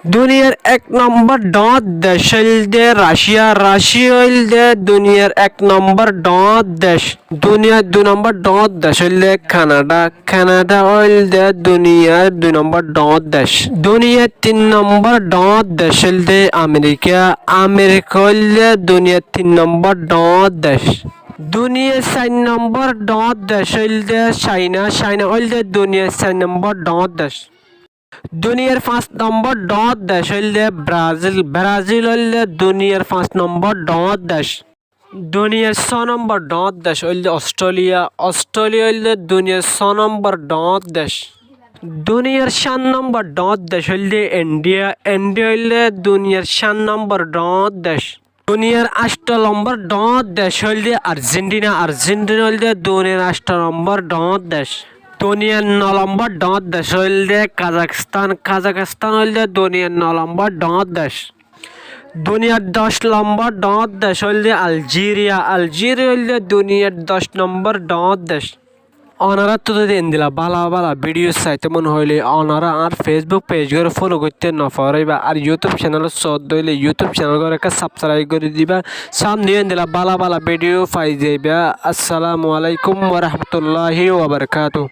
দুনিয়ার এক number dot দেশ হইলদে রাশিয়া, রাশিয়া হইলদে দুনিয়ার এক নম্বর ডট দেশ। দুনিয়ার 2 নম্বর ডট দেশ হইলদে কানাডা, কানাডা হইলদে দুনিয়ার 2 নম্বর ডট দেশ। দুনিয়ার 3 নম্বর ডট দেশ হইলদে আমেরিকা, আমেরিকা হইলদে দুনিয়ার 3 নম্বর ডট দেশ। দুনিয়ার 4 নম্বর ডট দেশ হইলদে চাইনা, চাইনা হইলদে দুনিয়ার 4 নম্বর ডট দেশ। দুনিয়ার 5 নম্বর ডট দেশ হইলে ব্রাজিল, ব্রাজিল হইলে দুনিয়ার 5 নম্বর ডট দেশ। দুনিয়ার 6 নম্বর ডট দেশ হইলে অস্ট্রেলিয়া, অস্ট্রেলিয়া হইলে দুনিয়ার 6 নম্বর ডট দেশ। দুনিয়ার 7 নম্বর ডট দেশ হইলে ইন্ডিয়া, ইন্ডিয়া হইলে দুনিয়ার 7 নম্বর ডট দেশ। দুনিয়ার 8 নম্বর ডট দেশ হইলে আর্জেন্টিনা, আর্জেন্টিনা হইলে দুনিয়ার 8 নম্বর ডট দেশ। দুনিয়ার 9 নম্বর ডট দেশ হইলে কাজাখস্তান, কাজাখস্তান হইলে দুনিয়ার 9 নম্বর ডট দেশ। দুনিয়ার 10 নম্বর ডট দেশ হইলে আলজেরিয়া, আলজেরিয়া হইলে দুনিয়ার 10 নম্বর ডট দেশ। ওনারা তো দিন দিলা বালা বালা ভিডিও চাইতে মনে হইলে ওনারা আর ফেসবুক পেজ করে ফলো করতে না পারবা, আর ইউটিউব চ্যানেল সদ হইলে ইউটিউব চ্যানেল করে একটা সাবস্ক্রাইব করে দিবা। সামনে দিলা বালা বালা ভিডিও পাই যাইবা। আসসালামু আলাইকুম ওয়া রাহমাতুল্লাহি ওয়া বারাকাতুহু।